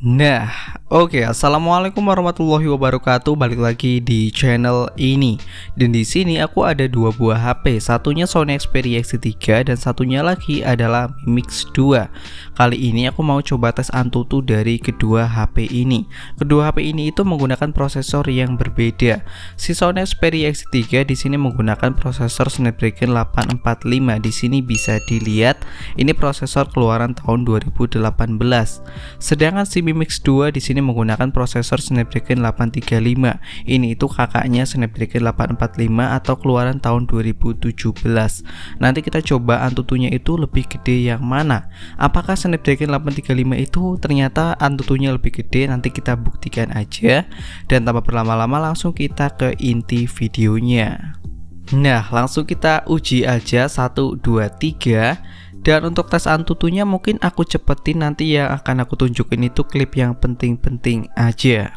Nah, oke, assalamualaikum warahmatullahi wabarakatuh. Balik lagi di channel ini. Dan di sini aku ada dua buah HP. Satunya Sony Xperia X3 dan satunya lagi adalah Mi Mix 2. Kali ini aku mau coba tes Antutu dari kedua HP ini. Kedua HP ini itu menggunakan prosesor yang berbeda. Si Sony Xperia X3 di sini menggunakan prosesor Snapdragon 845. Di sini bisa dilihat ini prosesor keluaran tahun 2018. Sedangkan si Mi Mix 2 di sini menggunakan prosesor Snapdragon 835. Ini itu kakaknya Snapdragon 845 atau keluaran tahun 2017. Nanti kita coba Antutunya itu lebih gede yang mana? Apakah Snapdragon 835 itu ternyata Antutunya lebih gede? Nanti kita buktikan aja. Dan tanpa berlama-lama langsung kita ke inti videonya. Nah, langsung kita uji aja 1 2 3. Dan untuk tes Antutunya mungkin aku cepetin, nanti yang akan aku tunjukin itu klip yang penting-penting aja.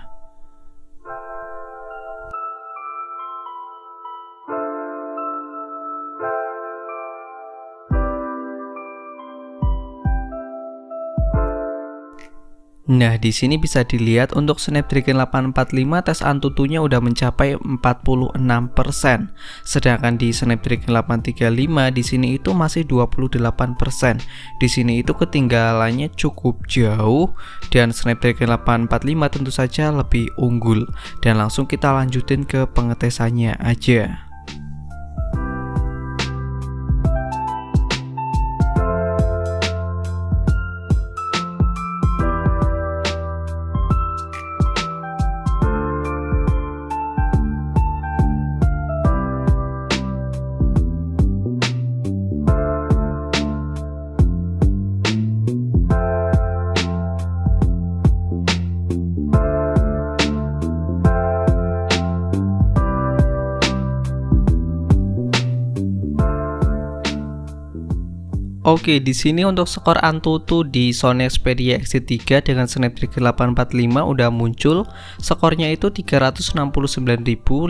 Nah, di sini bisa dilihat untuk Snapdragon 845 tes Antutunya udah mencapai 46%. Sedangkan di Snapdragon 835 di sini itu masih 28%. Di sini itu ketinggalannya cukup jauh dan Snapdragon 845 tentu saja lebih unggul. Dan langsung kita lanjutin ke pengetesannya aja. Oke, di sini untuk skor Antutu di Sony Xperia X3 dengan Snapdragon 845 udah muncul. Skornya itu 369.849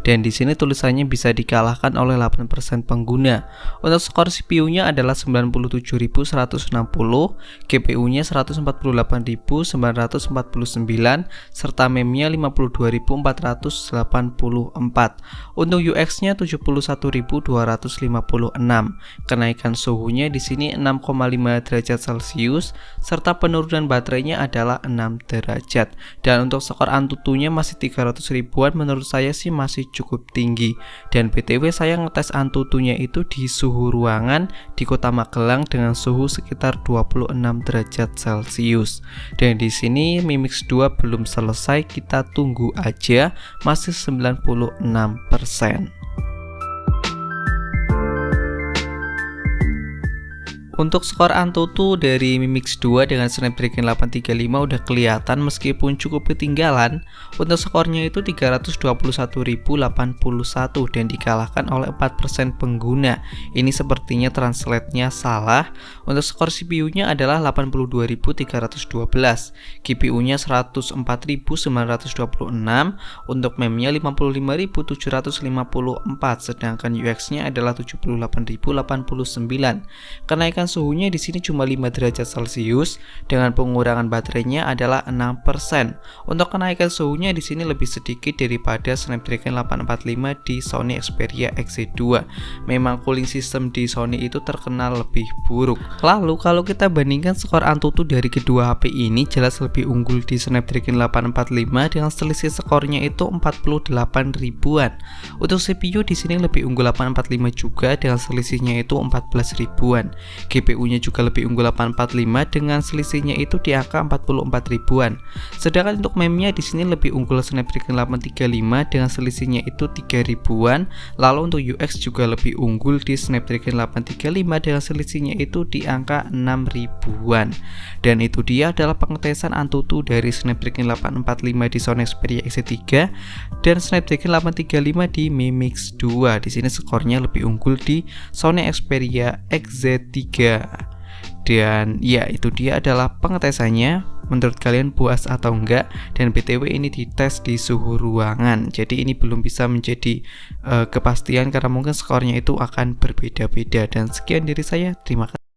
dan di sini tulisannya bisa dikalahkan oleh 8% pengguna. Untuk skor CPU-nya adalah 97.160, GPU-nya 148.949 serta MEM-nya 52.484. Untuk UX-nya 71.256. Kenaikan suhunya di sini 6,5 derajat Celcius serta penurunan baterainya adalah 6 derajat. Dan untuk skor Antutunya masih 300 ribuan, menurut saya sih masih cukup tinggi. Dan BTW saya ngetes Antutunya itu di suhu ruangan di Kota Magelang dengan suhu sekitar 26 derajat Celcius. Dan di sini Mi Mix 2 belum selesai, kita tunggu aja, masih 96%. Untuk skor Antutu dari Mi Mix 2 dengan Snapdragon 835 udah kelihatan meskipun cukup ketinggalan. Untuk skornya itu 321.081 dan dikalahkan oleh 4% pengguna. Ini sepertinya translate-nya salah. Untuk skor CPU-nya adalah 82.312, GPU-nya 104.926, untuk MEM-nya 55.754, sedangkan UX-nya adalah 78.089. Kenaikan suhunya di sini cuma 5 derajat Celcius dengan pengurangan baterainya adalah 6%. Untuk kenaikan suhunya di sini lebih sedikit daripada Snapdragon 845 di Sony Xperia X2. Memang cooling system di Sony itu terkenal lebih buruk. Lalu kalau kita bandingkan skor Antutu dari kedua HP ini, jelas lebih unggul di Snapdragon 845 dengan selisih skornya itu 48 ribuan. Untuk CPU di sini lebih unggul 845 juga dengan selisihnya itu 14 ribuan. GPU-nya juga lebih unggul 845 dengan selisihnya itu di angka 44 ribuan. Sedangkan untuk MEM-nya di sini lebih unggul Snapdragon 835 dengan selisihnya itu 3 ribuan. Lalu untuk UX juga lebih unggul di Snapdragon 835 dengan selisihnya itu di angka 6 ribuan. Dan itu dia adalah pengetesan Antutu dari Snapdragon 845 di Sony Xperia X3 dan Snapdragon 835 di Mi Mix 2. Di sini skornya lebih unggul di Sony Xperia XZ3. Dan ya, itu dia adalah pengetesannya. Menurut kalian puas atau enggak? Dan BTW ini dites di suhu ruangan, jadi ini belum bisa menjadi kepastian karena mungkin skornya itu akan berbeda-beda. Dan sekian dari saya, terima kasih.